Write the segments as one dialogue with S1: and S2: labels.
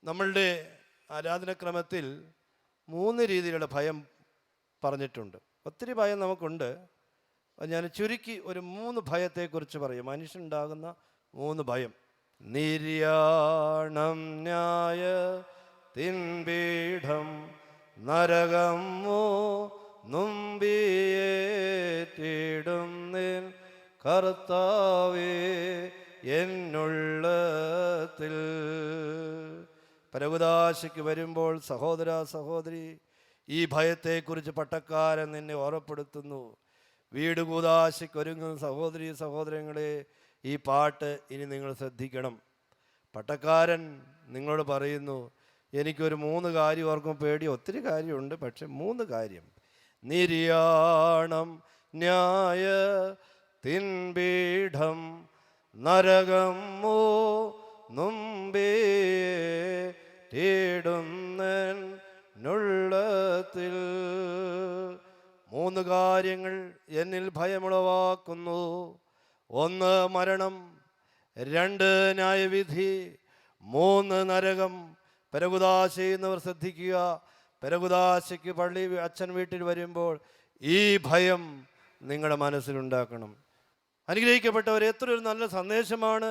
S1: നമ്മളുടെ ആരാധനക്രമത്തിൽ 3 രീതിയിലുള്ള ഭയം പറഞ്ഞിട്ടുണ്ട്. ഒത്തിരി ഭയം നമുക്കുണ്ട്. ഞാൻ ചുരുക്കി ഒരു 3 ഭയത്തെക്കുറിച്ച് പറയും. മനുഷ്യനുണ്ടാകുന്ന 3 ഭയം. നിര്യാണം, ന്യായ തിൻപീഠം, നരകം മുമ്പിയേറ്റിടും നിൻ കർത്താവേ എന്നുള്ളത്തിൽ. പരകുദാശയ്ക്ക് വരുമ്പോൾ സഹോദര സഹോദരി, ഈ ഭയത്തെക്കുറിച്ച് പട്ടക്കാരൻ നിന്നെ ഓർമ്മപ്പെടുത്തുന്നു. വീട് കൂദാശയ്ക്ക് ഒരുങ്ങുന്ന സഹോദരി സഹോദരങ്ങളെ, ഈ പാട്ട് ഇനി നിങ്ങൾ ശ്രദ്ധിക്കണം. പട്ടക്കാരൻ നിങ്ങളോട് പറയുന്നു, എനിക്കൊരു 3 കാര്യം ഓർക്കുമ്പോൾ പേടി. ഒത്തിരി കാര്യമുണ്ട്, പക്ഷെ 3 കാര്യം. നിര്യാണം, ന്യായ തിൻപീഠം, നരകം മുമ്പിടുന്നുള്ളത്തിൽ. 3 കാര്യങ്ങൾ എന്നിൽ ഭയമുളവാക്കുന്നു. 1 മരണം, 2 ന്യായവിധി, 3 നരകം. പരകുദാശ ചെയ്യുന്നവർ ശ്രദ്ധിക്കുക. പരകുദാശയ്ക്ക് പള്ളി അച്ഛൻ വീട്ടിൽ വരുമ്പോൾ ഈ ഭയം നിങ്ങളുടെ മനസ്സിലുണ്ടാക്കണം. അനുഗ്രഹിക്കപ്പെട്ടവർ, എത്രയൊരു നല്ല സന്ദേശമാണ്.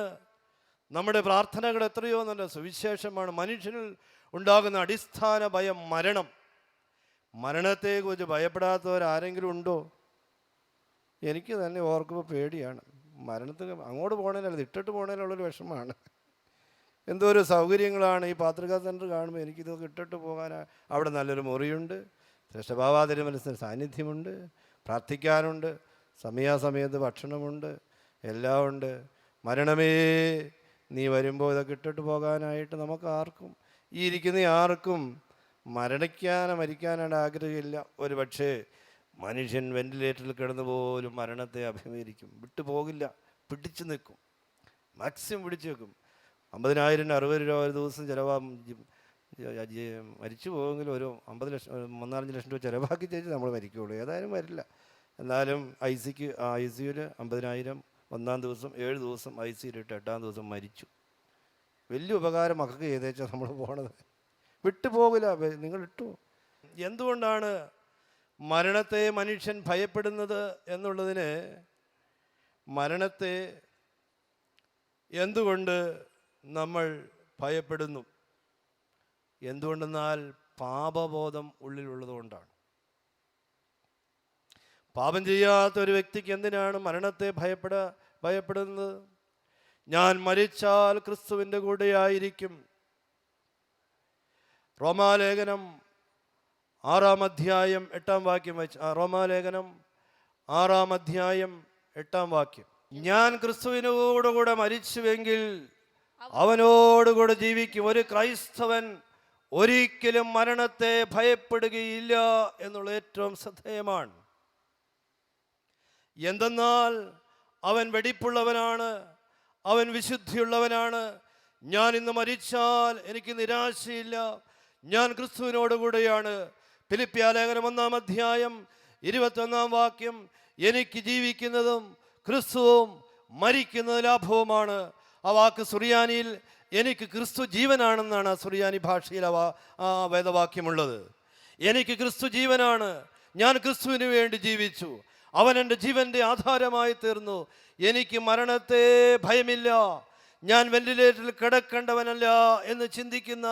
S1: നമ്മുടെ പ്രാർത്ഥനകൾ എത്രയോ നല്ല സുവിശേഷമാണ്. മനുഷ്യനിൽ ഉണ്ടാകുന്ന അടിസ്ഥാന ഭയം മരണം. മരണത്തെക്കുറിച്ച് ഭയപ്പെടാത്തവരാരെങ്കിലും ഉണ്ടോ? എനിക്ക് തന്നെ ഓർക്കുമ്പോൾ പേടിയാണ്. മരണത്തിന് അങ്ങോട്ട് പോകണേലല്ല, ഇട്ടിട്ട് പോകണേലുള്ളൊരു വിഷമമാണ്. എന്തോ ഒരു സൗകര്യങ്ങളാണ്. ഈ പാത്രികാ സെൻറ്റർ കാണുമ്പോൾ എനിക്കിതൊക്കെ ഇട്ടിട്ട് പോകാൻ. അവിടെ നല്ലൊരു മുറിയുണ്ട്, ശ്രേഷ്ഠഭാവാ തിരുമനസ്സിന് സാന്നിധ്യമുണ്ട്, പ്രാർത്ഥിക്കാനുണ്ട്, സമയാസമയത്ത് ഭക്ഷണമുണ്ട്, എല്ലാം ഉണ്ട്. മരണമേ, നീ വരുമ്പോൾ ഇതൊക്കെ ഇട്ടിട്ട് പോകാനായിട്ട് നമുക്ക് ആർക്കും, ഈ ഇരിക്കുന്ന ആർക്കും മരിക്കാനായിട്ട് ആഗ്രഹമില്ല. ഒരു പക്ഷേ മനുഷ്യൻ വെന്റിലേറ്ററിൽ കിടന്നു പോലും മരണത്തെ അഭിമുഖീകരിക്കും. വിട്ടുപോകില്ല, പിടിച്ചു നിൽക്കും, മാക്സിമം പിടിച്ചു വെക്കും. 50,000 60 രൂപ ഒരു ദിവസം മരിച്ചു പോകെങ്കിലും ഒരു 50 ലക്ഷം 3-4 ലക്ഷം രൂപ ചിലവാക്കി ചേച്ചി നമ്മൾ മരിക്കുകയുള്ളൂ. ഏതായാലും വരില്ല. എന്നാലും ഐ സിയുൽ 50,000 1-ാം ദിവസം, 7 ദിവസം ഐ സിയിലിട്ട് 8-ാം ദിവസം മരിച്ചു. വലിയ ഉപകാരം മക്കൾക്ക് ചെയ്തേച്ചാൽ നമ്മൾ പോണത്. വിട്ടുപോകില്ല, നിങ്ങൾ ഇട്ടു. എന്തുകൊണ്ടാണ് മരണത്തെ മനുഷ്യൻ ഭയപ്പെടുന്നത് എന്നുള്ളതിന്, മരണത്തെ എന്തുകൊണ്ട് നമ്മൾ ഭയപ്പെടുന്നു? എന്തുകൊണ്ടെന്നാൽ പാപബോധം ഉള്ളിലുള്ളതുകൊണ്ടാണ്. പാപം ചെയ്യാത്ത ഒരു വ്യക്തിക്ക് എന്തിനാണ് മരണത്തെ ഭയപ്പെടുന്നത്? ഞാൻ മരിച്ചാൽ ക്രിസ്തുവിൻ്റെ കൂടെയായിരിക്കും. റോമാലേഖനം 6-ാം അധ്യായം 8-ാം വാക്യം വായിച്ചു. റോമാലേഖനം 6-ാം അധ്യായം 8-ാം വാക്യം. ഞാൻ ക്രിസ്തുവിനോടുകൂടെ മരിച്ചുവെങ്കിൽ അവനോടുകൂടെ ജീവിക്കും. ഒരു ക്രൈസ്തവൻ ഒരിക്കലും മരണത്തെ ഭയപ്പെടുകയില്ല എന്നുള്ള ഏറ്റവും ശ്രദ്ധേയമാണ്. എന്തെന്നാൽ അവൻ വെടിപ്പുള്ളവനാണ്, അവൻ വിശുദ്ധിയുള്ളവനാണ്. ഞാൻ ഇന്ന് മരിച്ചാൽ എനിക്ക് നിരാശയില്ല, ഞാൻ ക്രിസ്തുവിനോടുകൂടെയാണ്. ഫിലിപ്പിയ ലേഖനം 1-ാം അധ്യായം 21-ാം വാക്യം. എനിക്ക് ജീവിക്കുന്നതും ക്രിസ്തുവും മരിക്കുന്നത് ലാഭവുമാണ്. ആ വാക്ക് സുറിയാനിയിൽ എനിക്ക് ക്രിസ്തു ജീവനാണെന്നാണ് സുറിയാനി ഭാഷയിൽ ആ വേദവാക്യമുള്ളത്. എനിക്ക് ക്രിസ്തു ജീവനാണ്, ഞാൻ ക്രിസ്തുവിന് വേണ്ടി ജീവിച്ചു, അവൻ എൻ്റെ ജീവൻ്റെ ആധാരമായി തീർന്നു. എനിക്ക് മരണത്തെ ഭയമില്ല, ഞാൻ വെന്റിലേറ്ററിൽ കിടക്കേണ്ടവനല്ല എന്ന് ചിന്തിക്കുന്ന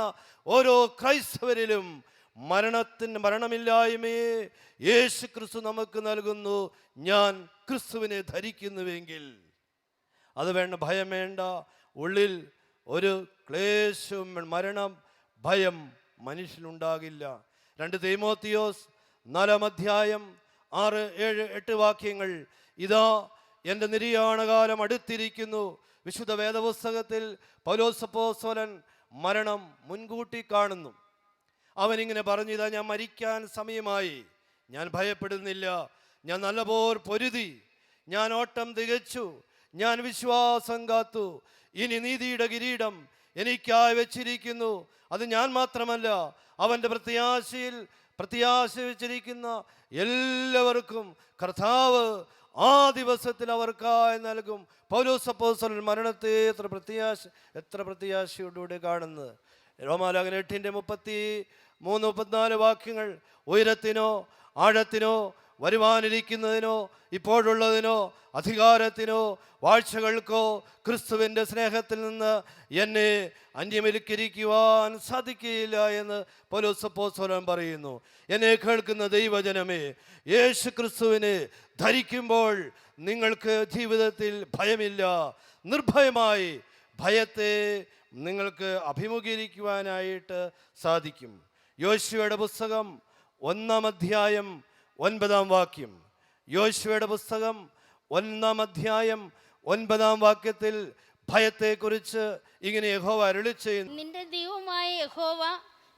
S1: ഓരോ ക്രൈസ്തവരിലും മരണമില്ലായ്മയെ യേശു ക്രിസ്തു നമുക്ക് നൽകുന്നു. ഞാൻ ക്രിസ്തുവിനെ ധരിക്കുന്നുവെങ്കിൽ അത് വേണ്ട, ഭയം വേണ്ട. ഉള്ളിൽ ഒരു ക്ലേശവും മരണം ഭയം മനുഷ്യനുണ്ടാകില്ല. 2 തീമോത്തിയോസ് 4-ാം അധ്യായം 6, 7, 8 വാക്യങ്ങൾ. ഇതാ എൻ്റെ നിര്യാണകാലം അടുത്തിരിക്കുന്നു. വിശുദ്ധ വേദപുസ്തകത്തിൽ പൗലോസ് അപ്പോസ്തലൻ മരണം മുൻകൂട്ടി കാണുന്നു. അവനിങ്ങനെ പറഞ്ഞു, ഇതാ ഞാൻ മരിക്കാൻ സമയമായി, ഞാൻ ഭയപ്പെടുന്നില്ല, ഞാൻ നല്ലപോലെ പൊരുതി, ഞാൻ ഓട്ടം തികച്ചു, ഞാൻ വിശ്വാസം കാത്തു, ഇനി നീതിയുടെ കിരീടം എനിക്കായി വെച്ചിരിക്കുന്നു. അത് ഞാൻ മാത്രമല്ല, അവൻ്റെ പ്രത്യാശ വെച്ചിരിക്കുന്ന എല്ലാവർക്കും കർത്താവ് ആ ദിവസത്തിൽ അവർക്കായി നൽകും. പൗലോസ് അപ്പോസ്തലൻ മരണത്തെ എത്ര പ്രത്യാശയോടുകൂടി കാണുന്നത്. റോമാലേഖനം 8:33-34 വാക്യങ്ങൾ. ഉയരത്തിനോ ആഴത്തിനോ വരുവാനിരിക്കുന്നതിനോ ഇപ്പോഴുള്ളതിനോ അധികാരത്തിനോ വാഴ്ചകൾക്കോ ക്രിസ്തുവിൻ്റെ സ്നേഹത്തിൽ നിന്ന് എന്നെ അന്യവൽക്കരിക്കുവാൻ സാധിക്കുകയില്ല എന്ന് പൗലോസ് അപ്പോസ്തലൻ പറയുന്നു. എന്നെ കേൾക്കുന്ന ദൈവജനമേ, യേശു ക്രിസ്തുവിനെ ധരിക്കുമ്പോൾ നിങ്ങൾക്ക് ജീവിതത്തിൽ ഭയമില്ല. നിർഭയമായി ഭയത്തെ നിങ്ങൾക്ക് അഭിമുഖീകരിക്കുവാനായിട്ട് സാധിക്കും. യോശുവയുടെ പുസ്തകം 1-ാം അധ്യായം 9-ാം വാക്യം. യോശുവയുടെ പുസ്തകം 1-ാം അധ്യായം 9-ാം വാക്യത്തിൽ ഭയത്തെക്കുറിച്ച് ഇങ്ങനെ യഹോവ അരുളിച്ചെയ്യുന്നു.
S2: നിന്റെ ദൈവമായ യഹോവ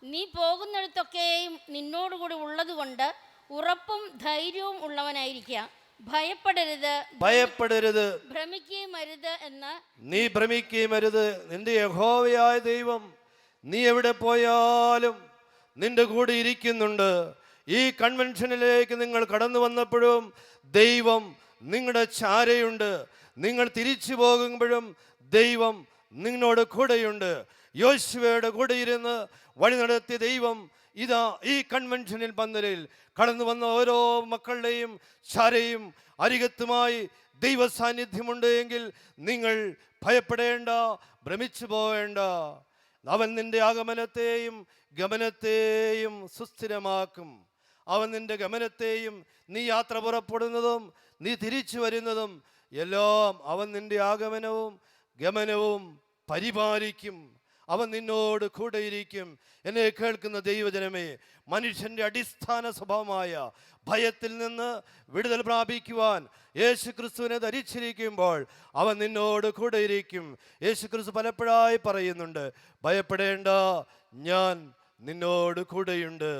S2: നീ പോകുന്നിടത്തൊക്കെയും നിന്നോടുകൂടി ഉള്ളതുകൊണ്ട് ഉറപ്പും ധൈര്യവും ഉള്ളവനായിരിക്കുക. ഭയപ്പെടരുത്,
S1: ഭ്രമിക്കുകയും
S2: അരുത് എന്ന്
S1: നീ ഭ്രമിക്കുകയും അരുത്. നിന്റെ യഹോവയായ ദൈവം നീ എവിടെ പോയാലും നിന്റെ കൂടെ ഇരിക്കുന്നുണ്ട്. ഈ കൺവെൻഷനിലേക്ക് നിങ്ങൾ കടന്നു വന്നപ്പോഴും ദൈവം നിങ്ങളുടെ ചാരയുണ്ട്. നിങ്ങൾ തിരിച്ചു പോകുമ്പോഴും ദൈവം നിങ്ങളോട് കൂടെയുണ്ട്. യോശുവയുടെ കൂടെ ഇരുന്ന് വഴി നടത്തിയ ദൈവം ഇതാ ഈ കൺവെൻഷനിൽ പന്തലിൽ കടന്നു വന്ന ഓരോ മക്കളുടെയും ചാരയും അരികത്തുമായി ദൈവ സാന്നിധ്യമുണ്ട് എങ്കിൽ നിങ്ങൾ ഭയപ്പെടേണ്ട, ഭ്രമിച്ചു പോവേണ്ട. അവൻ നിന്റെ ആഗമനത്തെയും ഗമനത്തെയും സുസ്ഥിരമാക്കും. അവൻ നിന്റെ ഗമനത്തെയും നീ യാത്ര പുറപ്പെടുന്നതും നീ തിരിച്ചു വരുന്നതും എല്ലാം അവൻ നിന്റെ ആഗമനവും ഗമനവും പരിപാലിക്കും. അവൻ നിന്നോട് കൂടെയിരിക്കും. എന്നെ കേൾക്കുന്ന ദൈവജനമേ, മനുഷ്യൻ്റെ അടിസ്ഥാന സ്വഭാവമായ ഭയത്തിൽ നിന്ന് വിടുതൽ പ്രാപിക്കുവാൻ യേശു ക്രിസ്തുവിനെ ധരിച്ചിരിക്കുമ്പോൾ അവൻ നിന്നോട് കൂടെയിരിക്കും. യേശു ക്രിസ്തു പലപ്പോഴായി പറയുന്നുണ്ട്, ഭയപ്പെടേണ്ട, ഞാൻ നിന്നോട് കൂടെയുണ്ട്.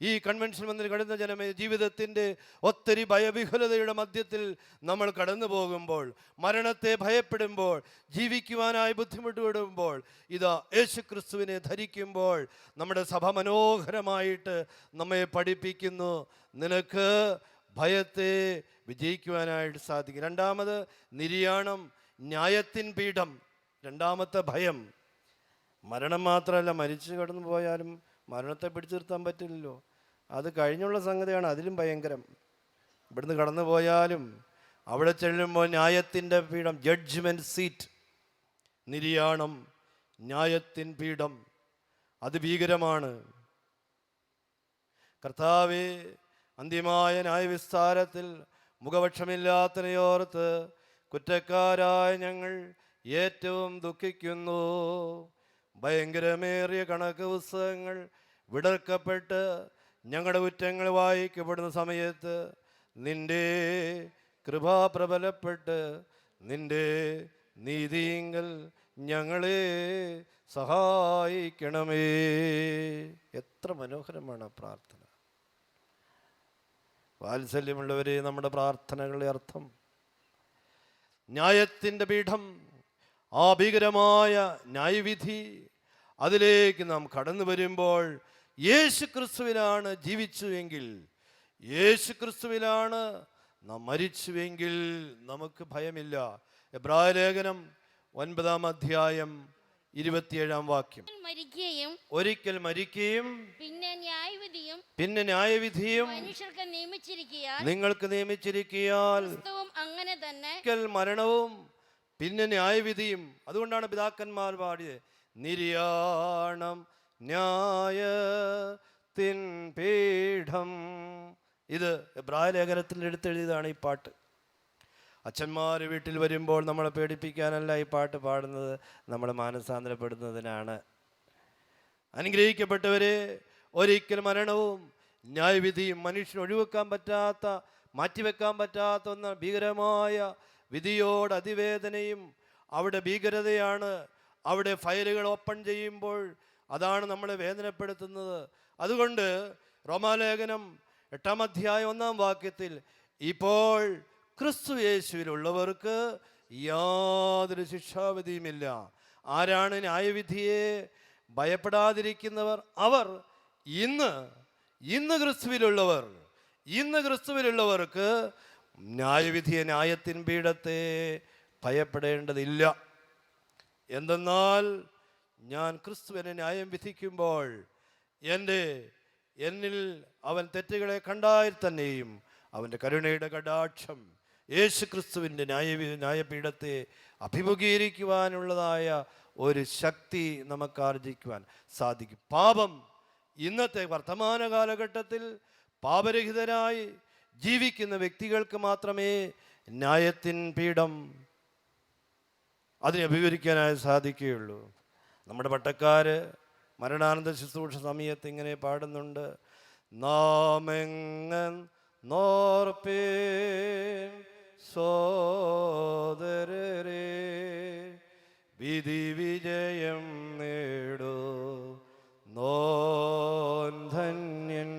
S1: ഈ കൺവെൻഷൻ വന്നിൽ കടന്ന ജനമേ, ജീവിതത്തിൻ്റെ ഒത്തിരി ഭയവിഹുലതയുടെ മധ്യത്തിൽ നമ്മൾ കടന്നു പോകുമ്പോൾ, മരണത്തെ ഭയപ്പെടുമ്പോൾ, ജീവിക്കുവാനായി ബുദ്ധിമുട്ടുവിടുമ്പോൾ, ഇതാ യേശു ക്രിസ്തുവിനെ ധരിക്കുമ്പോൾ നമ്മുടെ സഭ മനോഹരമായിട്ട് നമ്മെ പഠിപ്പിക്കുന്നു, നിനക്ക് ഭയത്തെ വിജയിക്കുവാനായിട്ട് സാധിക്കും. രണ്ടാമത് നിര്യാണം, ന്യായത്തിൻ പീഠം. രണ്ടാമത്തെ ഭയം മരണം മാത്രമല്ല, മരിച്ചു കടന്നു പോയാലും മരണത്തെ പിടിച്ചു നിർത്താൻ പറ്റില്ലല്ലോ. അത് കഴിഞ്ഞുള്ള സംഗതിയാണ് അതിലും ഭയങ്കരം. ഇവിടുന്ന് കടന്നു പോയാലും അവിടെ ചെല്ലുമ്പോൾ ന്യായത്തിൻ്റെ പീഠം, ജഡ്ജ്മെൻറ്റ് സീറ്റ്, നിര്യാണം, ന്യായത്തിൻ പീഠം, അത് ഭീകരമാണ്. കർത്താവേ, അന്ത്യമായ ന്യായവിസ്താരത്തിൽ മുഖപക്ഷമില്ലാത്തതിനെയോർത്ത് കുറ്റക്കാരായ ഞങ്ങൾ ഏറ്റവും ദുഃഖിക്കുന്നു. ഭയങ്കരമേറിയ കണക്ക് പുസ്തകങ്ങൾ വിടർക്കപ്പെട്ട് ഞങ്ങളുടെ കുറ്റങ്ങൾ വായിക്കപ്പെടുന്ന സമയത്ത് നിന്റെ കൃപ പ്രബലപ്പെട്ട് നിന്റെ നീതിയിങ്കൽ ഞങ്ങളെ സഹായിക്കണമേ. എത്ര മനോഹരമാണ് പ്രാർത്ഥന. വാത്സല്യമുള്ളവരെ, നമ്മുടെ പ്രാർത്ഥനകളുടെ അർത്ഥം ന്യായത്തിൻ്റെ പീഠം, ആ ഭീകരമായ ന്യായവിധി, അതിലേക്ക് നാം കടന്നു വരുമ്പോൾ യേശു ക്രിസ്തുവിലാണ് ജീവിച്ചുവെങ്കിൽ, യേശു ക്രിസ്തുവിലാണ് നാം മരിച്ചുവെങ്കിൽ നമുക്ക് ഭയമില്ല. എബ്രായ ലേഖനം 9-ാം അധ്യായം 27-ാം വാക്യം. ഒരിക്കൽ മരിക്കുകയും പിന്നെ ന്യായവിധിയും നിങ്ങൾക്ക് നിയമിച്ചിരിക്കയാൽ
S2: അങ്ങനെ തന്നെ
S1: ഒരിക്കൽ മരണവും പിന്നെ ന്യായവിധിയും. അതുകൊണ്ടാണ് പിതാക്കന്മാർ പാടിയത്, നിര്യാണം ന്യായത്തിൻ പീഠം. ഇത് എബ്രായ ലേഖനത്തിൽ എടുത്തെഴുതിയതാണ് ഈ പാട്ട്. അച്ഛന്മാർ വീട്ടിൽ വരുമ്പോൾ നമ്മളെ പേടിപ്പിക്കാനല്ല ഈ പാട്ട് പാടുന്നത്, നമ്മളെ മാനസാന്തരപ്പെടുന്നതിനാണ്. അനുഗ്രഹിക്കപ്പെട്ടവരെ, ഒരിക്കൽ മരണവും ന്യായവിധിയും, മനുഷ്യന് ഒഴിവെക്കാൻ പറ്റാത്ത, മാറ്റിവെക്കാൻ പറ്റാത്ത ഒന്ന് ഭീകരമായ വിധിയോട് അതിവേദനയും അവിടെ ഭീകരതയാണ്. അവിടെ ഫയലുകൾ ഓപ്പൺ ചെയ്യുമ്പോൾ അതാണ് നമ്മളെ വേദനപ്പെടുത്തുന്നത്. അതുകൊണ്ട് റോമാലേഖനം 8-ാം അധ്യായം 1-ാം വാക്യത്തിൽ, ഇപ്പോൾ ക്രിസ്തു യേശുവിലുള്ളവർക്ക് യാതൊരു ശിക്ഷാവിധിയുമില്ല. ആരാണ് ന്യായവിധിയെ ഭയപ്പെടാതിരിക്കുന്നവർ? അവർ ഇന്ന് ക്രിസ്തുവിലുള്ളവർക്ക് ന്യായവിധിയെ, ന്യായത്തിൻ പീഠത്തെ ഭയപ്പെടേണ്ടതില്ല. എന്തെന്നാൽ ഞാൻ ക്രിസ്തുവിനെ ന്യായം വിധിക്കുമ്പോൾ എന്നിൽ അവൻ തെറ്റുകളെ കണ്ടാൽ തന്നെയും അവൻ്റെ കരുണയുടെ കടാക്ഷം യേശു ക്രിസ്തുവിൻ്റെ ന്യായപീഠത്തെ അഭിമുഖീകരിക്കുവാനുള്ളതായ ഒരു ശക്തി നമുക്ക് ആർജിക്കുവാൻ സാധിക്കും. പാപം ഇന്നത്തെ വർത്തമാന കാലഘട്ടത്തിൽ പാപരഹിതരായി ജീവിക്കുന്ന വ്യക്തികൾക്ക് മാത്രമേ ന്യായത്തിൻ പീഠം അതിനെ അഭിമുഖീകരിക്കാനായി സാധിക്കുകയുള്ളൂ. നമ്മുടെ പട്ടക്കാര് മരണാനന്ത ശുശ്രൂഷ സമയത്ത് ഇങ്ങനെ പാടുന്നുണ്ട്: നാമെങ്ങൻ നോർപ്പേ സോദരരെ വിധി വിജയം നേടോ നോൻ ധന്യൻ.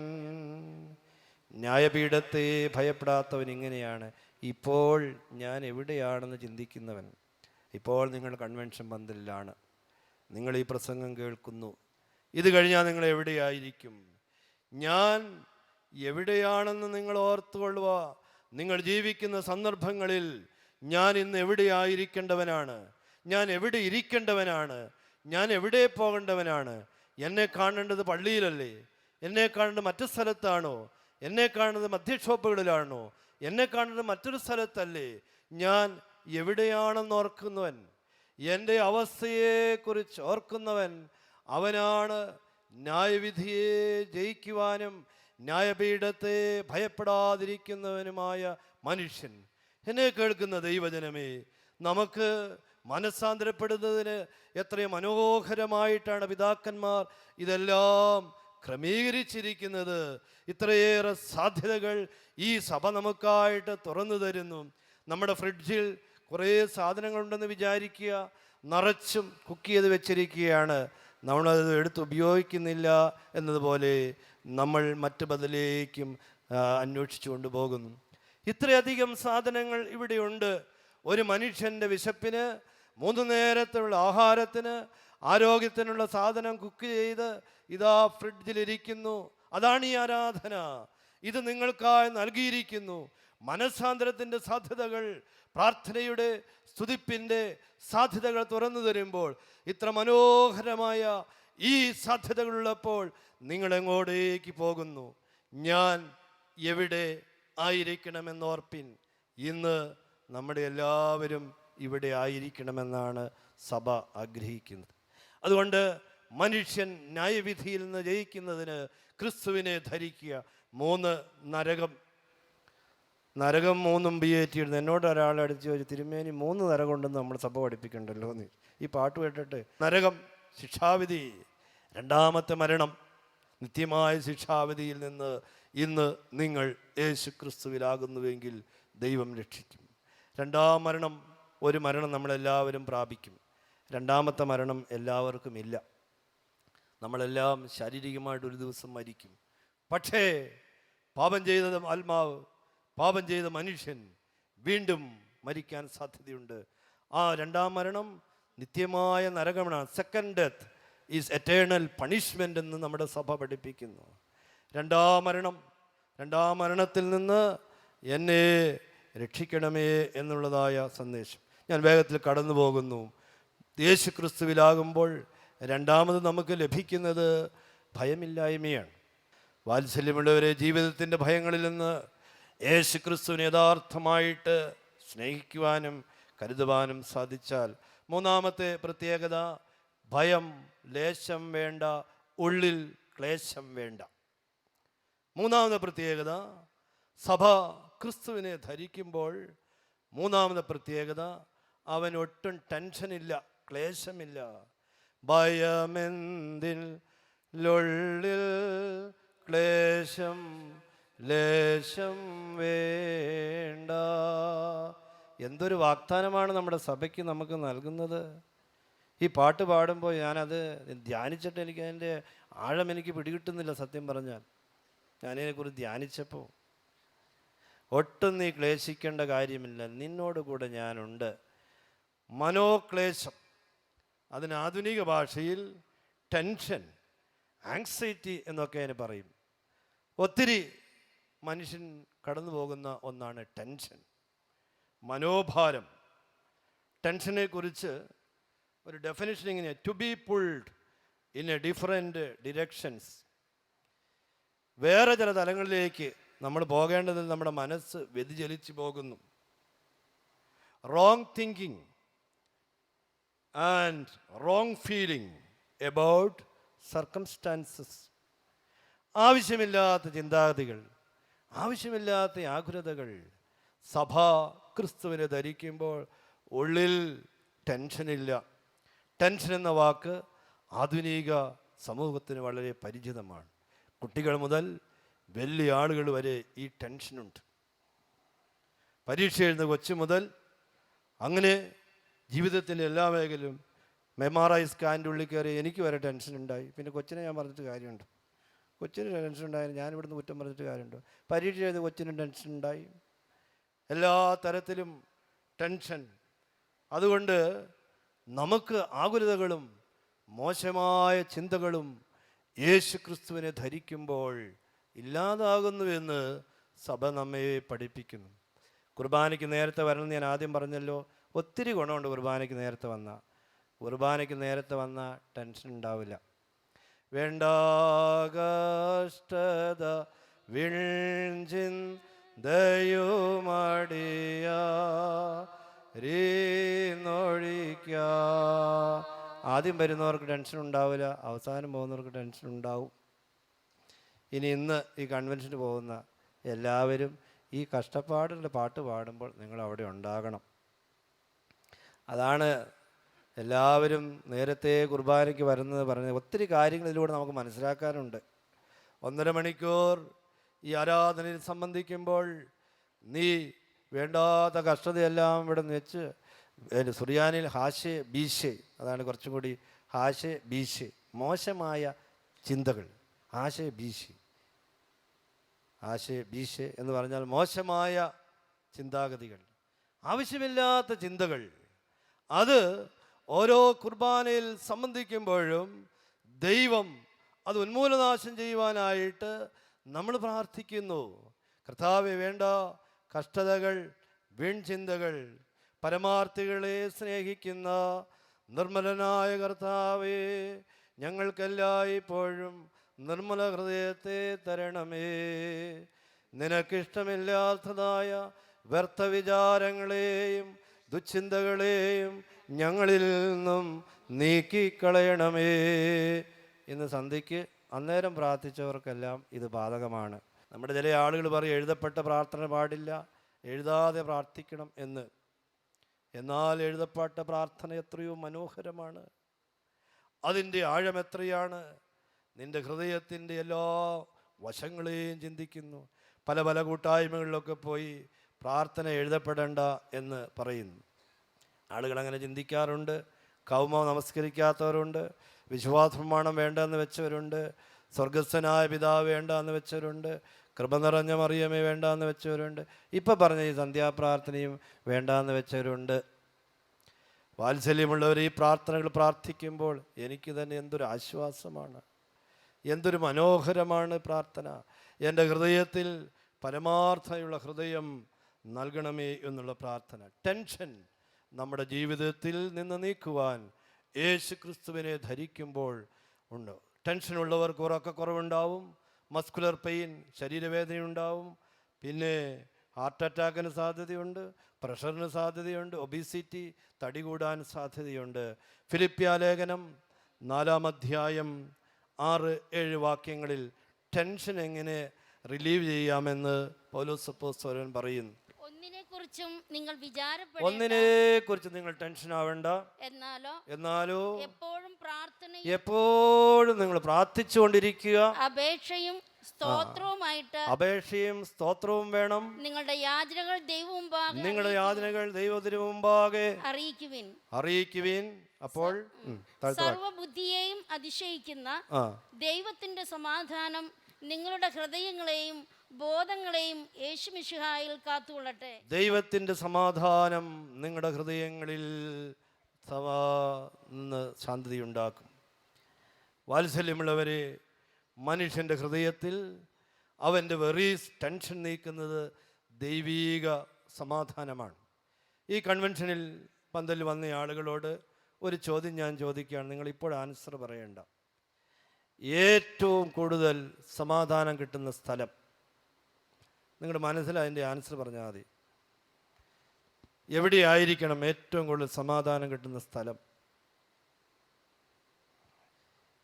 S1: ന്യായപീഠത്തെ ഭയപ്പെടാത്തവൻ ഇങ്ങനെയാണ്. ഇപ്പോൾ ഞാൻ എവിടെയാണെന്ന് ചിന്തിക്കുന്നവൻ. ഇപ്പോൾ നിങ്ങൾ കൺവെൻഷൻ പന്തലിലാണ്, നിങ്ങൾ ഈ പ്രസംഗം കേൾക്കുന്നു. ഇത് കഴിഞ്ഞാൽ നിങ്ങൾ എവിടെയായിരിക്കും? ഞാൻ എവിടെയാണെന്ന് നിങ്ങൾ ഓർത്തുകൊള്ളുക. നിങ്ങൾ ജീവിക്കുന്ന സന്ദർഭങ്ങളിൽ ഞാൻ ഇന്ന് എവിടെയായിരിക്കേണ്ടവനാണ്, ഞാൻ എവിടെ ഇരിക്കേണ്ടവനാണ്, ഞാൻ എവിടെ പോകേണ്ടവനാണ്. എന്നെ കാണേണ്ടത് പള്ളിയിലല്ലേ? എന്നെ കാണേണ്ടത് മറ്റു സ്ഥലത്താണോ? എന്നെ കാണുന്നത് മധ്യഷോപ്പുകളിലാണോ? എന്നെ കാണുന്നത് മറ്റൊരു സ്ഥലത്തല്ലേ? ഞാൻ എവിടെയാണെന്ന് ഓർക്കുന്നവൻ, എൻ്റെ അവസ്ഥയെക്കുറിച്ച് ഓർക്കുന്നവൻ, അവനാണ് ന്യായവിധിയെ ജയിക്കുവാനും ന്യായപീഠത്തെ ഭയപ്പെടാതിരിക്കുന്നവനുമായ മനുഷ്യൻ. എന്നെ കേൾക്കുന്ന ദൈവജനമേ, നമുക്ക് മനസ്സാന്തരപ്പെടുന്നതിന് എത്രയും മനോഹരമായിട്ടാണ് പിതാക്കന്മാർ ഇതെല്ലാം ക്രമീകരിച്ചിരിക്കുന്നത്. ഇത്രയേറെ സാധ്യതകൾ ഈ സഭ നമുക്കായിട്ട് തുറന്നു തരുന്നു. നമ്മുടെ ഫ്രിഡ്ജിൽ കുറേ സാധനങ്ങളുണ്ടെന്ന് വിചാരിക്കുക, നിറച്ചും കുക്ക് ചെയ്ത് വെച്ചിരിക്കുകയാണ്, നമ്മളത് എടുത്ത് ഉപയോഗിക്കുന്നില്ല എന്നതുപോലെ നമ്മൾ മറ്റു ബദലേക്കും അന്വേഷിച്ചു കൊണ്ടുപോകുന്നു. ഇത്രയധികം സാധനങ്ങൾ ഇവിടെയുണ്ട്. ഒരു മനുഷ്യൻ്റെ വിശപ്പിന്, 3 നേരത്തിലുള്ള ആഹാരത്തിന്, ആരോഗ്യത്തിനുള്ള സാധനം കുക്ക് ചെയ്ത് ഇതാ ഫ്രിഡ്ജിലിരിക്കുന്നു. അതാണ് ഈ ആരാധന. ഇത് നിങ്ങൾക്കായി നൽകിയിരിക്കുന്നു. മനസ്സാന്തരത്തിൻ്റെ സാധ്യതകൾ, പ്രാർത്ഥനയുടെ, സ്തുതിപ്പിൻ്റെ സാധ്യതകൾ തുറന്നു തരുമ്പോൾ, ഇത്ര മനോഹരമായ ഈ സാധ്യതകളുള്ളപ്പോൾ നിങ്ങളെങ്ങോട്ടേക്ക് പോകുന്നു? ഞാൻ എവിടെ ആയിരിക്കണമെന്നോർപ്പിൻ. ഇന്ന് നമ്മുടെ എല്ലാവരും ഇവിടെ ആയിരിക്കണമെന്നാണ് സഭ ആഗ്രഹിക്കുന്നത്. അതുകൊണ്ട് മനുഷ്യൻ ന്യായവിധിയിൽ നിന്ന് ജയിക്കുന്നതിന് ക്രിസ്തുവിനെ ധരിക്കുക. 3 നരകം. 3 BAT ഇടുന്നു. എന്നോട് ഒരാൾ അടിച്ചു ചോദിച്ചു, തിരുമേനി 3 നരകമുണ്ടെന്ന് നമ്മൾ സഭ പഠിപ്പിക്കണ്ടല്ലോ എന്ന്. ഈ പാട്ട് കേട്ടിട്ട് നരകം ശിക്ഷാവിധി, 2ാമത്തെ മരണം, നിത്യമായ ശിക്ഷാവിധിയിൽ നിന്ന് ഇന്ന് നിങ്ങൾ യേശു ക്രിസ്തുവിലാകുന്നുവെങ്കിൽ ദൈവം രക്ഷിക്കും. 2ാം മരണം, ഒരു മരണം നമ്മളെല്ലാവരും പ്രാപിക്കും. 2ാമത്തെ മരണം എല്ലാവർക്കും ഇല്ല. നമ്മളെല്ലാം ശാരീരികമായിട്ട് ഒരു ദിവസം മരിക്കും. പക്ഷേ പാപം ചെയ്ത ആത്മാവ്, പാപം ചെയ്ത മനുഷ്യൻ വീണ്ടും മരിക്കാൻ സാധ്യതയുണ്ട്. ആ 2ാം മരണം നിത്യമായ നരകമാണ്. Second death is eternal punishment എന്ന് നമ്മുടെ സഭ പഠിപ്പിക്കുന്നു. 2ാം മരണം, 2ാം മരണത്തിൽ നിന്ന് എന്നെ രക്ഷിക്കണമേ എന്നുള്ളതായ സന്ദേശം. ഞാൻ വേഗത്തിൽ കടന്നു പോകുന്നു. യേശു ക്രിസ്തുവിലാകുമ്പോൾ 2ാമത് നമുക്ക് ലഭിക്കുന്നത് ഭയമില്ലായ്മയാണ്. വാത്സല്യമുള്ളവരെ, ജീവിതത്തിൻ്റെ ഭയങ്ങളിൽ നിന്ന് യേശു ക്രിസ്തുവിനെ യഥാർത്ഥമായിട്ട് സ്നേഹിക്കുവാനും കരുതുവാനും സാധിച്ചാൽ, 3ാമത്തെ പ്രത്യേകത, ഭയം ലേശം വേണ്ട, ഉള്ളിൽ ക്ലേശം വേണ്ട. 3ാമത്തെ പ്രത്യേകത, സഭ ക്രിസ്തുവിനെ ധരിക്കുമ്പോൾ 3ാമത്തെ പ്രത്യേകത, അവൻ ഒട്ടും ടെൻഷനില്ല, ക്ലേശമില്ല. ഭയമെന്തിനുള്ളിൽ ക്ലേശം ലേശം വേണ്ട. എന്തൊരു വാഗ്ദാനമാണ് നമ്മുടെ സഭയ്ക്ക് നമുക്ക് നൽകുന്നത്. ഈ പാട്ട് പാടുമ്പോൾ ഞാനത് ധ്യാനിച്ചിട്ട് അതിൻ്റെ ആഴം എനിക്ക് പിടികിട്ടുന്നില്ല. സത്യം പറഞ്ഞാൽ ഞാനിതിനെക്കുറിച്ച് ധ്യാനിച്ചപ്പോൾ ഒട്ടും നീ ക്ലേശിക്കേണ്ട കാര്യമില്ല, നിന്നോട് കൂടെ ഞാനുണ്ട്. മനോക്ലേശം, അതിന് ആധുനിക ഭാഷയിൽ ടെൻഷൻ, ആങ്സൈറ്റി എന്നൊക്കെ അതിന് പറയും. ഒത്തിരി മനുഷ്യൻ കടന്നു പോകുന്ന ഒന്നാണ് ടെൻഷൻ, മനോഭാരം. ടെൻഷനെക്കുറിച്ച് ഒരു ഡെഫിനിഷൻ ഇങ്ങനെ: to be pulled in a different directions. വേറെ ചില തലങ്ങളിലേക്ക് നമ്മൾ പോകേണ്ടതിൽ നമ്മുടെ മനസ്സ് വ്യതിചലിച്ചു പോകുന്നു. Wrong thinking and wrong feeling about circumstances. ആവശ്യമില്ലാത്ത ചിന്താഗതികൾ, ആവശ്യമില്ലാത്ത ആകുലതകൾ. സഭ ക്രിസ്തുവിനെ ധരിക്കുമ്പോൾ ഉള്ളിൽ ടെൻഷനില്ല. ടെൻഷൻ എന്ന വാക്ക് ആധുനിക സമൂഹത്തിന് വളരെ പരിചിതമാണ്. കുട്ടികൾ മുതൽ വലിയ ആളുകൾ വരെ ഈ ടെൻഷനുണ്ട്. പരീക്ഷ എഴുതുന്ന കൊച്ചു മുതൽ അങ്ങനെ ജീവിതത്തിൻ്റെ എല്ലാ മേഖലയിലും MRI സ്കാനിൻ്റെ ഉള്ളിൽ കയറി എനിക്ക് വരെ ടെൻഷൻ ഉണ്ടായി. പിന്നെ കൊച്ചിനെ ഞാൻ പറഞ്ഞിട്ട് കാര്യമുണ്ട്? കൊച്ചിന് ടെൻഷൻ ഉണ്ടായാലും ഞാൻ ഇവിടുന്ന് കുറ്റം പറഞ്ഞിട്ട് കാര്യമുണ്ടോ? പരീക്ഷ എഴുതി കൊച്ചിന് ടെൻഷൻ ഉണ്ടായി. എല്ലാ തരത്തിലും ടെൻഷൻ. അതുകൊണ്ട് നമുക്ക് ആകുലതകളും മോശമായ ചിന്തകളും യേശു ക്രിസ്തുവിനെ ധരിക്കുമ്പോൾ ഇല്ലാതാകുന്നുവെന്ന് സഭ നമ്മെ പഠിപ്പിക്കുന്നു. കുർബാനയ്ക്ക് നേരത്തെ വരണമെന്ന് ഞാൻ ആദ്യം പറഞ്ഞല്ലോ. ഒത്തിരി ഗുണമുണ്ട് കുർബാനയ്ക്ക് നേരത്തെ വന്നാൽ. കുർബാനയ്ക്ക് നേരത്തെ വന്നാൽ ടെൻഷൻ ഉണ്ടാവില്ല. വേണ്ട കഷ്ടത വിൺചിന്തയുമടിയാ ആദ്യം വരുന്നവർക്ക് ടെൻഷൻ ഉണ്ടാവില്ല, അവസാനം പോകുന്നവർക്ക് ടെൻഷൻ ഉണ്ടാവും. ഇന്ന് ഈ കൺവെൻഷന് പോകുന്ന എല്ലാവരും ഈ കഷ്ടപ്പാടുള്ള പാട്ട് പാടുമ്പോൾ നിങ്ങൾ അവിടെ ഉണ്ടാകണം. അതാണ് എല്ലാവരും നേരത്തെ കുർബാനയ്ക്ക് വരുന്നത് പറഞ്ഞത്. ഒത്തിരി കാര്യങ്ങൾ ഇതിലൂടെ നമുക്ക് മനസ്സിലാക്കാനുണ്ട്. 1.5 മണിക്കൂർ ഈ ആരാധനയിൽ സംബന്ധിക്കുമ്പോൾ നീ വേണ്ടാത്ത കഷ്ടതയെല്ലാം ഇവിടെ നിന്ന് വെച്ച് സുറിയാനിൽ ഹാഷെ ബീഷെ, അതാണ് കുറച്ചും കൂടി ഹാഷെ ബീഷെ, മോശമായ ചിന്തകൾ. ഹാഷെ ബീഷെ, ഹാഷെ ബീഷെ എന്ന് പറഞ്ഞാൽ മോശമായ ചിന്താഗതികൾ, ആവശ്യമില്ലാത്ത ചിന്തകൾ. അത് ഓരോ കുർബാനയിൽ സംബന്ധിക്കുമ്പോഴും ദൈവം അത് ഉന്മൂലനാശം ചെയ്യുവാനായിട്ട് നമ്മൾ പ്രാർത്ഥിക്കുന്നു. കർത്താവെ, വേണ്ട കഷ്ടതകൾ, വീൺചിന്തകൾ, പരമാർത്ഥികളെ സ്നേഹിക്കുന്ന നിർമ്മലനായ കർത്താവേ, ഞങ്ങൾക്കെല്ലായ്പ്പോഴും നിർമ്മല ഹൃദയത്തെ തരണമേ. നിനക്കിഷ്ടമില്ലാത്തതായ വ്യർത്ഥ വിചാരങ്ങളെയും ദുശ്ചിന്തകളെയും ഞങ്ങളിൽ നിന്നും നീക്കിക്കളയണമേ. ഇന്ന് സന്ധ്യയ്ക്ക് അന്നേരം പ്രാർത്ഥിച്ചവർക്കെല്ലാം ഇത് ബാധകമാണ്. നമ്മുടെ ചില ആളുകൾ പറയും എഴുതപ്പെട്ട പ്രാർത്ഥന പാടില്ല, എഴുതാതെ പ്രാർത്ഥിക്കണം എന്ന്. എന്നാൽ എഴുതപ്പെട്ട പ്രാർത്ഥന എത്രയോ മനോഹരമാണ്. അതിൻ്റെ ആഴം എത്രയാണ്! നിൻ്റെ ഹൃദയത്തിൻ്റെ എല്ലാ വശങ്ങളെയും ചിന്തിക്കുന്നു. പല പല കൂട്ടായ്മകളിലൊക്കെ പോയി പ്രാർത്ഥന എഴുതപ്പെടേണ്ട എന്ന് പറയുന്നു. ആളുകൾ അങ്ങനെ ചിന്തിക്കാറുണ്ട്. കൗമ നമസ്കരിക്കാത്തവരുണ്ട്, വിശ്വാസപ്രമാണം വേണ്ടെന്ന് വെച്ചവരുണ്ട്, സ്വർഗസ്ഥനായ പിതാവ് വേണ്ടെന്ന് വെച്ചവരുണ്ട്, കൃപ നിറഞ്ഞ മറിയമേ വേണ്ടെന്ന് വെച്ചവരുണ്ട്, ഇപ്പം പറഞ്ഞ ഈ സന്ധ്യാപ്രാർത്ഥനയും വേണ്ടെന്ന് വെച്ചവരുണ്ട്. വാത്സല്യമുള്ളവർ ഈ പ്രാർത്ഥനകൾ പ്രാർത്ഥിക്കുമ്പോൾ എനിക്ക് തന്നെ എന്തൊരു ആശ്വാസമാണ്, എന്തൊരു മനോഹരമാണ് പ്രാർത്ഥന. എൻ്റെ ഹൃദയത്തിൽ പരമാർത്ഥതയുള്ള ഹൃദയം നൽകണമേ എന്നുള്ള പ്രാർത്ഥന. ടെൻഷൻ നമ്മുടെ ജീവിതത്തിൽ നിന്ന് നീക്കുവാൻ യേശു ക്രിസ്തുവിനെ ധരിക്കുമ്പോൾ ഉണ്ട്. ടെൻഷനുള്ളവർക്ക് ഉറക്കക്കുറവുണ്ടാവും, മസ്കുലർ പെയിൻ, ശരീരവേദനയുണ്ടാവും, പിന്നെ ഹാർട്ട് അറ്റാക്കിന് സാധ്യതയുണ്ട്, പ്രഷറിന് സാധ്യതയുണ്ട്, ഒബീസിറ്റി, തടി കൂടാൻ സാധ്യതയുണ്ട്. ഫിലിപ്പിയ ലേഖനം 4-ാം അധ്യായം 6-7 വാക്യങ്ങളിൽ ടെൻഷൻ എങ്ങനെ റിലീവ് ചെയ്യാമെന്ന് പൗലോസ് അപ്പോസ്തലൻ പറയുന്നു. ഒന്നിനെക്കുറിച്ച് നിങ്ങൾ ടെൻഷൻ ആവേണ്ട, എന്നാലോ എപ്പോഴും നിങ്ങൾ പ്രാർത്ഥിച്ചുകൊണ്ടിരിക്കുക. അപേക്ഷയും സ്തോത്രവും വേണം. നിങ്ങളുടെ യാചനകൾ ദൈവത്തിനു മുമ്പാകെ അറിയിക്കുവിൻ. അപ്പോൾ
S2: സർവബുദ്ധിയെയും അതിശയിക്കുന്ന ദൈവത്തിന്റെ സമാധാനം നിങ്ങളുടെ ഹൃദയങ്ങളെയും ബോധങ്ങളെയും യേശുമിശിഹായിൽ കാത്തുകൊള്ളട്ടെ.
S1: ദൈവത്തിന്റെ സമാധാനം നിങ്ങളുടെ ഹൃദയങ്ങളിൽ ശാന്തതയുണ്ടാക്കും. വാത്സല്യമുള്ളവരെ, മനുഷ്യൻ്റെ ഹൃദയത്തിൽ അവൻ്റെ വെറീസ്, ടെൻഷൻ നീക്കുന്നത് ദൈവീക സമാധാനമാണ്. ഈ കൺവെൻഷനിൽ പന്തലിൽ വന്ന ആളുകളോട് ഒരു ചോദ്യം ഞാൻ ചോദിക്കുകയാണ്, നിങ്ങളിപ്പോൾ ആൻസർ പറയേണ്ട. ഏറ്റവും കൂടുതൽ സമാധാനം കിട്ടുന്ന സ്ഥലം, നിങ്ങളുടെ മനസ്സിൽ അതിൻ്റെ ആൻസർ പറഞ്ഞാൽ മതി. എവിടെയായിരിക്കണം ഏറ്റവും കൂടുതൽ സമാധാനം കിട്ടുന്ന സ്ഥലം?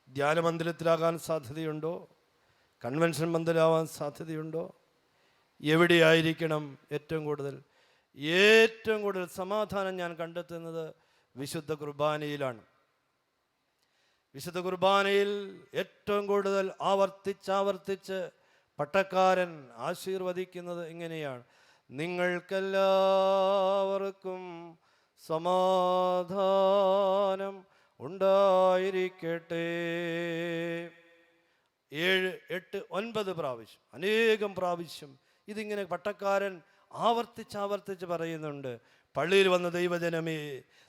S1: ധ്യാനമന്ദിരത്തിലാകാൻ സാധ്യതയുണ്ടോ? കൺവെൻഷൻ മന്ദിരമാവാൻ സാധ്യതയുണ്ടോ? എവിടെയായിരിക്കണം ഏറ്റവും കൂടുതൽ? ഏറ്റവും കൂടുതൽ സമാധാനം ഞാൻ കണ്ടെത്തുന്നത് വിശുദ്ധ കുർബാനയിലാണ്. വിശുദ്ധ കുർബാനയിൽ ഏറ്റവും കൂടുതൽ ആവർത്തിച്ചാവർത്തിച്ച് പട്ടക്കാരൻ ആശീർവദിക്കുന്നത് ഇങ്ങനെയാണ്: നിങ്ങൾക്കെല്ലാവർക്കും സമാധാനം ഉണ്ടായിരിക്കട്ടെ. 7, 8, 9 പ്രാവശ്യം, അനേകം പ്രാവശ്യം ഇതിങ്ങനെ പട്ടക്കാരൻ ആവർത്തിച്ചാവർത്തിച്ച് പറയുന്നുണ്ട്. പള്ളിയിൽ വന്ന ദൈവജനമേ,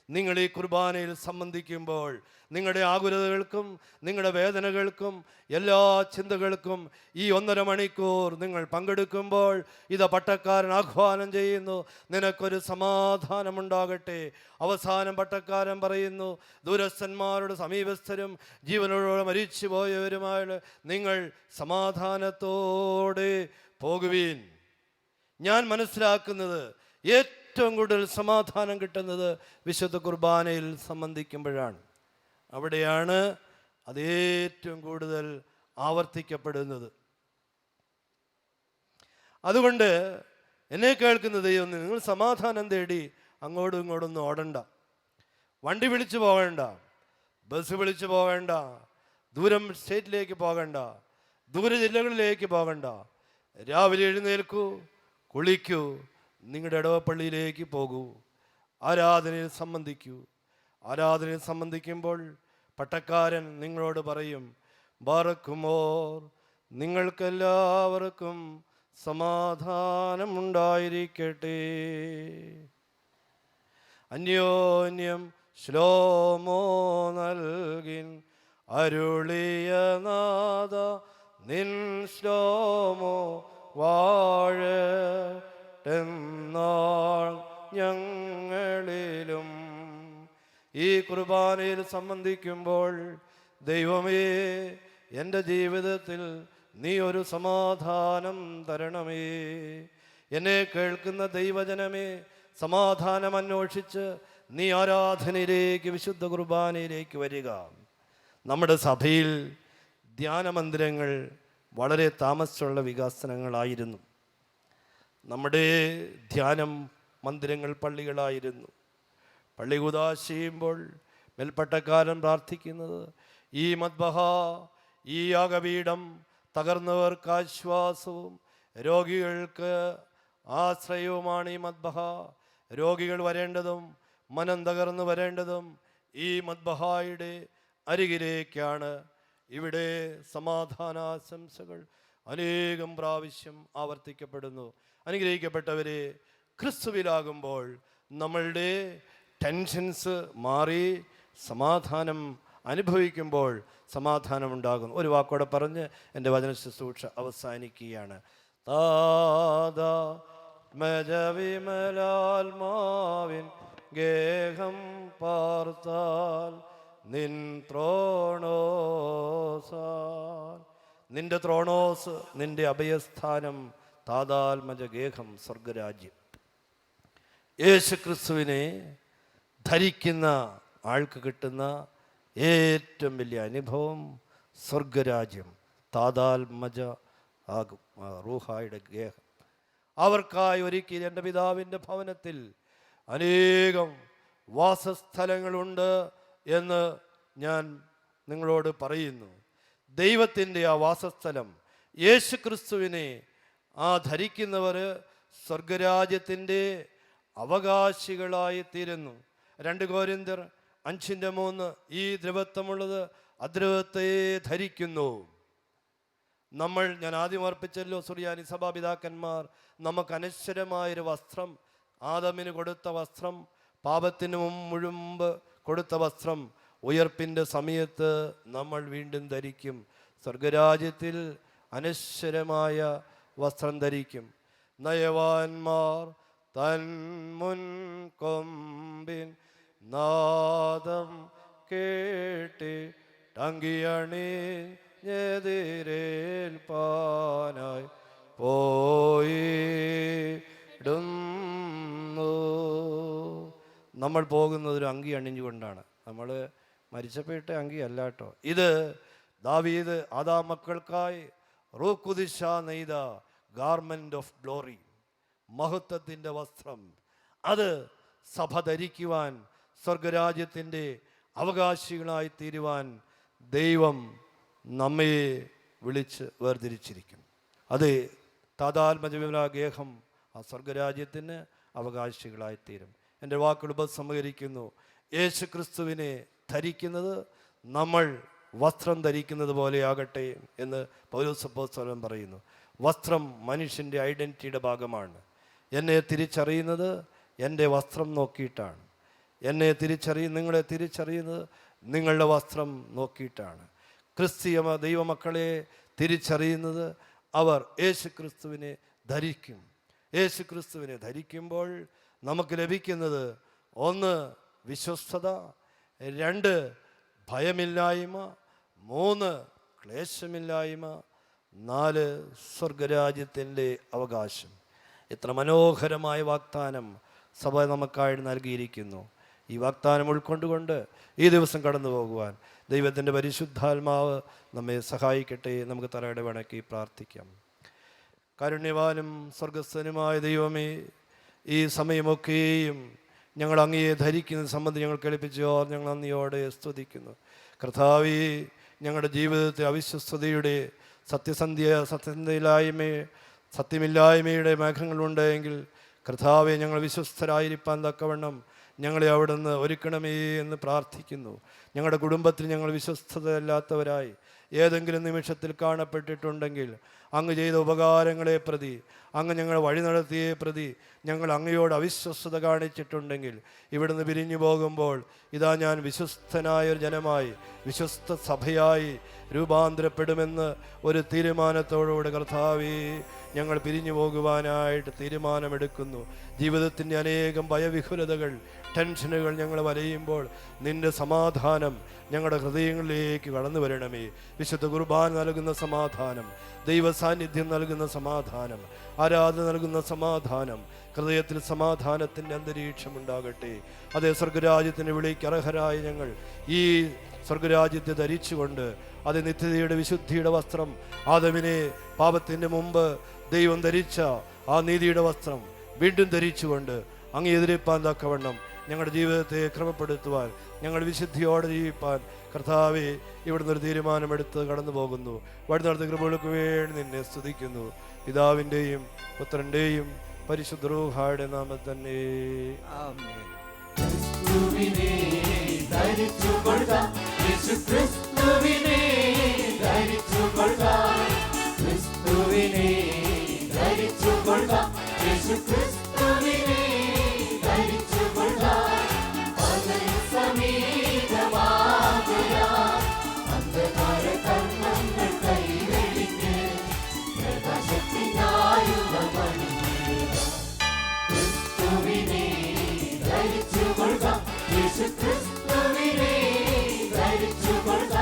S1: നിങ്ങൾ ഈ കുർബാനയിൽ സംബന്ധിക്കുമ്പോൾ നിങ്ങളുടെ ആകുലതകൾക്കും നിങ്ങളുടെ വേദനകൾക്കും എല്ലാ ചിന്തകൾക്കും ഈ 1.5 മണിക്കൂർ നിങ്ങൾ പങ്കെടുക്കുമ്പോൾ ഇതാ പട്ടക്കാരൻ ആഹ്വാനം ചെയ്യുന്നു, നിനക്കൊരു സമാധാനമുണ്ടാകട്ടെ. അവസാനം പട്ടക്കാരൻ പറയുന്നു, ദൂരസ്ഥന്മാരുടെ സമീപസ്ഥരും ജീവനോടെ മരിച്ചു പോയവരുമായ നിങ്ങൾ സമാധാനത്തോടെ പോകുവീൻ. ഞാൻ മനസ്സിലാക്കുന്നത് ഏറ്റവും കൂടുതൽ സമാധാനം കിട്ടുന്നത് വിശുദ്ധ കുർബാനയിൽ സംബന്ധിക്കുമ്പോഴാണ്. അവിടെയാണ് അത് ഏറ്റവും കൂടുതൽ ആവർത്തിക്കപ്പെടുന്നത്. അതുകൊണ്ട് എന്നെ കേൾക്കുന്ന ദൈവം, നിങ്ങൾ സമാധാനം തേടി അങ്ങോട്ടും ഇങ്ങോട്ടൊന്നും ഓടണ്ട, വണ്ടി വിളിച്ചു പോകണ്ട, ബസ് വിളിച്ചു പോകണ്ട, ദൂരം സ്റ്റേറ്റിലേക്ക് പോകണ്ട, ദൂര ജില്ലകളിലേക്ക് പോകണ്ട. രാവിലെ എഴുന്നേൽക്കൂ, കുളിക്കൂ, നിങ്ങളുടെ ഇടവപ്പള്ളിയിലേക്ക് പോകൂ, ആരാധനയിൽ സംബന്ധിക്കൂ. ആരാധനയിൽ സംബന്ധിക്കുമ്പോൾ പട്ടക്കാരൻ നിങ്ങളോട് പറയും, ബാറക്കുമോർ, നിങ്ങൾക്കെല്ലാവർക്കും സമാധാനമുണ്ടായിരിക്കട്ടെ. അന്യോന്യം ശ്ലോമോ നൽകിൻ അരുളിയ നാദ നിൻ ശ്ലോമോ വാഴട്ടെന്നാൾ ഞങ്ങളിലും. ഈ കുർബാനയിൽ സംബന്ധിക്കുമ്പോൾ ദൈവമേ, എൻ്റെ ജീവിതത്തിൽ നീ ഒരു സമാധാനം തരണമേ. എന്നെ കേൾക്കുന്ന ദൈവജനമേ, സമാധാനം അന്വേഷിച്ച് നീ ആരാധനയിലേക്ക്, വിശുദ്ധ കുർബാനയിലേക്ക് വരിക. നമ്മുടെ സഭയിൽ ധ്യാനമന്ദിരങ്ങൾ വളരെ താമസിച്ചുള്ള വികസനങ്ങളായിരുന്നു. നമ്മുടെ ധ്യാനം മന്ദിരങ്ങൾ പള്ളികളായിരുന്നു. പള്ളി കുദാശ ചെയ്യുമ്പോൾ മേൽപ്പട്ടക്കാരൻ പ്രാർത്ഥിക്കുന്നത്, ഈ മദ്ബഹ, ഈ യാഗപീഠം തകർന്നവർക്ക് ആശ്വാസവും രോഗികൾക്ക് ആശ്രയവുമാണ്. ഈ മദ്ബഹ രോഗികൾ വരേണ്ടതും മനം തകർന്നു വരേണ്ടതും ഈ മദ്ബഹായുടെ അരികിലേക്കാണ്. ഇവിടെ സമാധാനാശംസകൾ അനേകം പ്രാവശ്യം ആവർത്തിക്കപ്പെടുന്നു. അനുഗ്രഹിക്കപ്പെട്ടവരെ, ക്രിസ്തുവിലാകുമ്പോൾ നമ്മളുടെ ടെൻഷൻസ് മാറി സമാധാനം അനുഭവിക്കുമ്പോൾ സമാധാനമുണ്ടാകുന്നു. ഒരു വാക്കോടെ പറഞ്ഞ് എൻ്റെ വചന ശുശ്രൂഷ അവസാനിക്കുകയാണ്. വിമലാത്മാവിൻ ഗേഹം പാർത്താൽ നിൻ ത്രോണോസാൽ, നിന്റെ ത്രോണോസ്, നിന്റെ അഭയസ്ഥാനം, താതാത്മജ ഗേഹം, സ്വർഗരാജ്യം. യേശുക്രിസ്തുവിനെ ധരിക്കുന്ന ആൾക്ക് കിട്ടുന്ന ഏറ്റവും വലിയ അനുഭവം സ്വർഗരാജ്യം, താതാത്മജ ആകും റൂഹായുടെ ഗേഹം. അവർക്കായി ഒരുക്കി എൻ്റെ പിതാവിൻ്റെ ഭവനത്തിൽ അനേകം വാസസ്ഥലങ്ങളുണ്ട് എന്ന് ഞാൻ നിങ്ങളോട് പറയുന്നു. ദൈവത്തിൻ്റെ ആ വാസസ്ഥലം, യേശുക്രിസ്തുവിനെ ധരിക്കുന്നവർ സ്വർഗരാജ്യത്തിൻ്റെ അവകാശികളായി തീരുന്നു. 2 കൊരിന്ത്യർ 5:3, ഈ ദ്രവത്വമുള്ളത് അദ്രവത്തെ ധരിക്കുന്നു. ഞാൻ ആദ്യം അർപ്പിച്ചല്ലോ, സുറിയാനി സഭാപിതാക്കന്മാർ നമുക്ക് അനശ്വരമായൊരു വസ്ത്രം, ആദമിന് കൊടുത്ത വസ്ത്രം, പാപത്തിന് മുഴുമ്പ് കൊടുത്ത വസ്ത്രം, ഉയർപ്പിൻ്റെ സമയത്ത് നമ്മൾ വീണ്ടും ധരിക്കും. സ്വർഗരാജ്യത്തിൽ അനശ്വരമായ വസ്ത്രം ധരിക്കും. നയവാന്മാർ തൻ മുൻകൊമ്പിൻ നാദം കേട്ടിട്ടങ്കിയണിഞ്ഞെതിരേൽപ്പാനായി പോയിടുന്നു. നമ്മൾ പോകുന്നത് ഒരു അങ്കി അണിഞ്ഞുകൊണ്ടാണ്. നമ്മൾ മരിച്ചപ്പോയിട്ട അങ്കി അല്ല കേട്ടോ. ഇത് ദാവീദ് ആദാം മക്കൾക്കായി റൂഖുദിശ നെയ്ത ഗാർമെന്റ് ഓഫ് ഗ്ലോറി, മഹത്വത്തിൻ്റെ വസ്ത്രം. അത് സഭ ധരിക്കുവാൻ, സ്വർഗരാജ്യത്തിൻ്റെ അവകാശികളായി തീരുവാൻ ദൈവം നമ്മെ വിളിച്ച് വേർതിരിച്ചിരിക്കുന്നു. അത് താതാത്മജവിലാഗേഹം ആ സ്വർഗരാജ്യത്തിന് അവകാശികളായിത്തീരും. എൻ്റെ വാക്കുകൾ ഉപസംഹരിക്കുന്നു. യേശു ക്രിസ്തുവിനെ ധരിക്കുന്നത് നമ്മൾ വസ്ത്രം ധരിക്കുന്നത് പോലെയാകട്ടെ എന്ന് പൗലോസ് അപ്പോസ്തലൻ പറയുന്നു. വസ്ത്രം മനുഷ്യൻ്റെ ഐഡൻറ്റിറ്റിയുടെ ഭാഗമാണ്. എന്നെ തിരിച്ചറിയുന്നത് എൻ്റെ വസ്ത്രം നോക്കിയിട്ടാണ്. നിങ്ങളെ തിരിച്ചറിയുന്നത് നിങ്ങളുടെ വസ്ത്രം നോക്കിയിട്ടാണ്. ക്രിസ്തീയ ദൈവമക്കളെ തിരിച്ചറിയുന്നത് അവർ യേശു ക്രിസ്തുവിനെ ധരിക്കും. യേശു ക്രിസ്തുവിനെ ധരിക്കുമ്പോൾ നമുക്ക് ലഭിക്കുന്നത് 1 വിശ്വസ്തത, 2 ഭയമില്ലായ്മ, 3 ക്ലേശമില്ലായ്മ, 4 സ്വർഗരാജ്യത്തിൻ്റെ അവകാശം. എത്ര മനോഹരമായ വാഗ്ദാനം സഭ നമുക്കായി നൽകിയിരിക്കുന്നു. ഈ വാഗ്ദാനം ഉൾക്കൊണ്ടുകൊണ്ട് ഈ ദിവസം കടന്നു പോകുവാൻ ദൈവത്തിൻ്റെ പരിശുദ്ധാത്മാവ് നമ്മെ സഹായിക്കട്ടെ. നമുക്ക് തലയുടെ വണക്കി പ്രാർത്ഥിക്കാം. കാരുണ്യവാനും സ്വർഗസ്ഥനുമായ ദൈവമേ, ഈ സമയമൊക്കെയും ഞങ്ങൾ അങ്ങയെ ധരിക്കുന്നത് സംബന്ധിച്ച് ഞങ്ങൾ കേൾപ്പിച്ചോ ഞങ്ങൾ നന്ദിയോടെ സ്തുതിക്കുന്നു. കർത്താവേ, ഞങ്ങളുടെ ജീവിതത്തിൽ അവിശ്വസ്തതയുടെ സത്യമില്ലായ്മയുടെ മേഘങ്ങളുണ്ടെങ്കിൽ കർത്താവെ, ഞങ്ങൾ വിശ്വസ്തരായിരിക്കാൻ തക്കവണ്ണം ഞങ്ങളെ അവിടുന്ന് ഒരുക്കണമേ എന്ന് പ്രാർത്ഥിക്കുന്നു. ഞങ്ങളുടെ കുടുംബത്തിൽ ഞങ്ങൾ വിശ്വസ്തതയില്ലാത്തവരായി ഏതെങ്കിലും നിമിഷത്തിൽ കാണപ്പെട്ടിട്ടുണ്ടെങ്കിൽ അങ്ങ് ചെയ്ത ഉപകാരങ്ങളെ പ്രതി, അങ്ങ് ഞങ്ങളെ വഴി നടത്തിയെ പ്രതി ഞങ്ങൾ അങ്ങയോട് അവിശ്വസ്തത കാണിച്ചിട്ടുണ്ടെങ്കിൽ ഇവിടുന്ന് പിരിഞ്ഞു പോകുമ്പോൾ ഇതാ ഞാൻ വിശ്വസ്തനായൊരു ജനമായി, വിശ്വസ്ത സഭയായി രൂപാന്തരപ്പെടുമെന്ന് ഒരു തീരുമാനത്തോടുകൂടെ കർത്താവേ ഞങ്ങൾ പിരിഞ്ഞു പോകുവാനായിട്ട് തീരുമാനമെടുക്കുന്നു. ജീവിതത്തിൻ്റെ അനേകം ഭയവിഹുലതകൾ, ടെൻഷനുകൾ ഞങ്ങൾ വലയുമ്പോൾ നിൻ്റെ സമാധാനം ഞങ്ങളുടെ ഹൃദയങ്ങളിലേക്ക് കടന്നു വരണമേ. വിശുദ്ധ കുർബാന നൽകുന്ന സമാധാനം, ദൈവ സാന്നിധ്യം നൽകുന്ന സമാധാനം, ആരാധന നൽകുന്ന സമാധാനം, ഹൃദയത്തിൽ സമാധാനത്തിൻ്റെ അന്തരീക്ഷം ഉണ്ടാകട്ടെ. അതേ സ്വർഗരാജ്യത്തിൻ്റെ വിളിക്ക് അർഹരായ ഞങ്ങൾ ഈ സ്വർഗരാജ്യത്തെ ധരിച്ചുകൊണ്ട് അത് നിത്യതയുടെ വിശുദ്ധിയുടെ വസ്ത്രം, ആദമിനെ പാപത്തിൻ്റെ മുമ്പ് ദൈവം ധരിച്ച ആ നീതിയുടെ വസ്ത്രം വീണ്ടും ധരിച്ചുകൊണ്ട് അങ്ങ് എതിരേൽപ്പാൻ തക്കവണ്ണം ഞങ്ങളുടെ ജീവിതത്തെ ക്രമപ്പെടുത്തുവാൻ, ഞങ്ങൾ വിശുദ്ധിയോടെ ജീവിപ്പാൻ കർത്താവെ ഇവിടുന്ന് ഒരു തീരുമാനമെടുത്ത് കടന്നു പോകുന്നു. വഴി നടത്ത കൃപകൾക്ക് വേണ്ടി നിന്നെ സ്തുതിക്കുന്നു. പിതാവിൻ്റെയും പുത്രൻ്റെയും പരിശുദ്ധ റൂഹായുടെ നാമത്തിൽ തന്നെ ആമേൻ.
S3: ക്രിസ്തുവിനെ ധരിച്ചുകൊള്ളുക, യേശുക്രിസ്തുവിനെ ധരിച്ചുകൊള്ളുക, ക്രിസ്തുവിനെ ധരിച്ചുകൊള്ളുക, യേശുക്രിസ്തുവിനെ ധരിച്ചുകൊള്ളുക. പകൽ സമീപമാകയാൽ അന്ധകാര കർമ്മങ്ങൾ കൈവെടിഞ്ഞ് പ്രകാശത്തിനായുധമണിഞ്ഞിടുക. ക്രിസ്തുവിനെ ധരിച്ചുകൊള്ളുക, യേശുക്രിസ്തുവിനെ ധരിച്ചുകൊള്ളുക.